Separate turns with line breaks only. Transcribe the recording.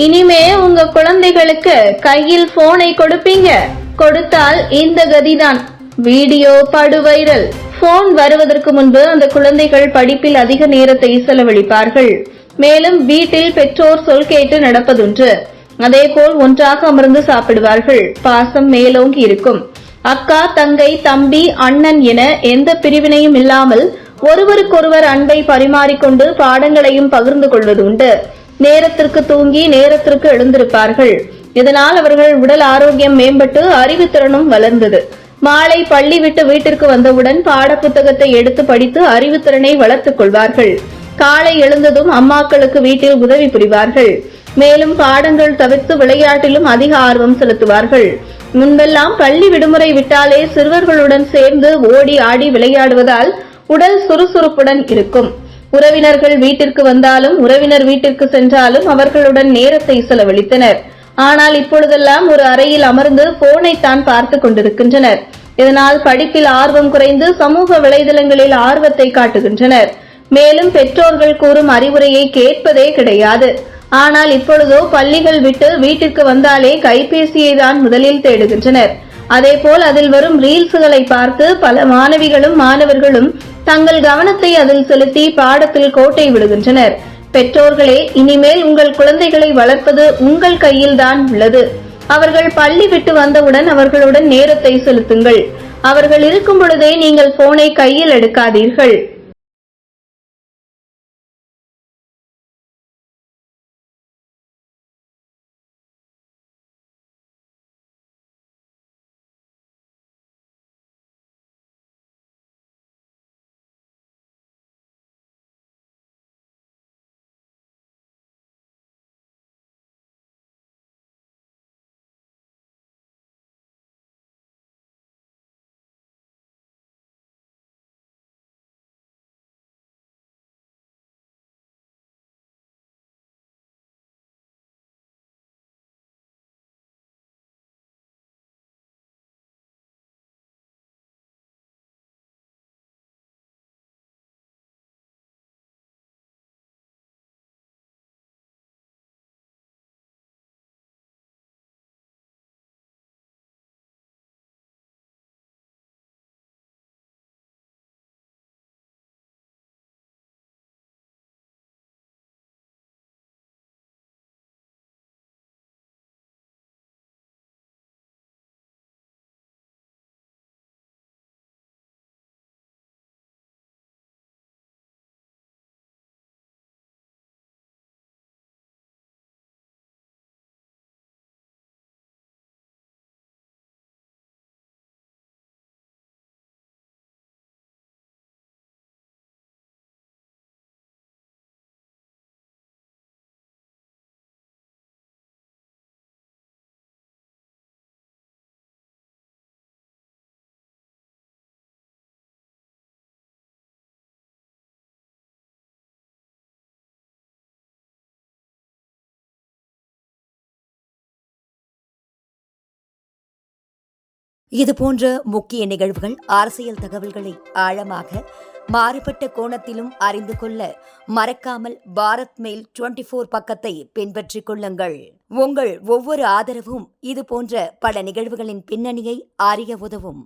இனிமே உங்க குழந்தைகளுக்கு கையில் போனை கொடுப்பீங்க, கொடுத்தால் இந்த கதிதான். வீடியோ படு வைரல். போன் வருவதற்கு முன்பு அந்த குழந்தைகள் படிப்பில் அதிக நேரத்தை செலவழிப்பார்கள். மேலும் வீட்டில் பெற்றோர் சொல் கேட்டு நடப்பதுண்டு. அதேபோல் ஒன்றாக அமர்ந்து சாப்பிடுவார்கள். பாசம் மேலோங்கி இருக்கும். அக்கா, தங்கை, தம்பி, அண்ணன் என எந்த பிரிவினையும் இல்லாமல் ஒருவருக்கொருவர் அன்பை பரிமாறிக்கொண்டு பாடங்களையும் பகிர்ந்து கொள்வது உண்டு. நேரத்திற்கு தூங்கி நேரத்திற்கு எழுந்திருப்பார்கள். இதனால் அவர்கள் உடல் ஆரோக்கியம் மேம்பட்டு அறிவுத்திறனும் வளர்ந்தது. மாலை பள்ளி விட்டு வீட்டிற்கு வந்தவுடன் பாட புத்தகத்தை எடுத்து படித்து அறிவுத்திறனை வளர்த்துக் கொள்வார்கள். காலை எழுந்ததும் அம்மாக்களுக்கு வீட்டில் உதவி புரிவார்கள். மேலும் பாடங்கள் தவிர்த்து விளையாட்டிலும் அதிக ஆர்வம் செலுத்துவார்கள். முன்பெல்லாம் பள்ளி விடுமுறை விட்டாலே சிறுவர்களுடன் சேர்ந்து ஓடி ஆடி விளையாடுவதால் உடல் சுறுசுறுப்புடன் இருக்கும். உறவினர்கள் வீட்டிற்கு வந்தாலும் உறவினர் வீட்டிற்கு சென்றாலும் அவர்களுடன் நேரத்தை செலவழித்தனர். ஆனால் இப்பொழுதெல்லாம் ஒரு அறையில் அமர்ந்து போனைத்தான் பார்த்து கொண்டிருக்கின்றனர். இதனால் படிப்பில் ஆர்வம் குறைந்து சமூக வலைதளங்களில் ஆர்வத்தை காட்டுகின்றனர். மேலும் பெற்றோர்கள் கூறும் அறிவுரையை கேட்பதே கிடையாது. ஆனால் இப்பொழுதோ பள்ளிகள் விட்டு வீட்டிற்கு வந்தாலே கைபேசியை தான் முதலில் தேடுகின்றனர். அதேபோல் அதில் வரும் ரீல்ஸ்களை பார்த்து பல மாணவிகளும் மாணவர்களும் தங்கள் கவனத்தை அதில் செலுத்தி பாடத்தில் கோட்டை விடுகின்றனர். பெற்றோர்களே, இனிமேல் உங்கள் குழந்தைகளை வளர்ப்பது உங்கள் கையில்தான் உள்ளது. அவர்கள் பள்ளி விட்டு வந்தவுடன் அவர்களுடன் நேரத்தை செலுத்துங்கள். அவர்கள் இருக்கும் பொழுதே நீங்கள் போனை கையில் எடுக்காதீர்கள்.
இதுபோன்ற முக்கிய நிகழ்வுகள், அரசியல் தகவல்களை ஆழமாக மாறுபட்ட கோணத்திலும் அறிந்து கொள்ள மறக்காமல் பாரத் மெயில் 24 பக்கத்தை பின்பற்றிக் கொள்ளுங்கள். உங்கள் ஒவ்வொரு ஆதரவும் இதுபோன்ற பல நிகழ்வுகளின் பின்னணியை அறிய உதவும்.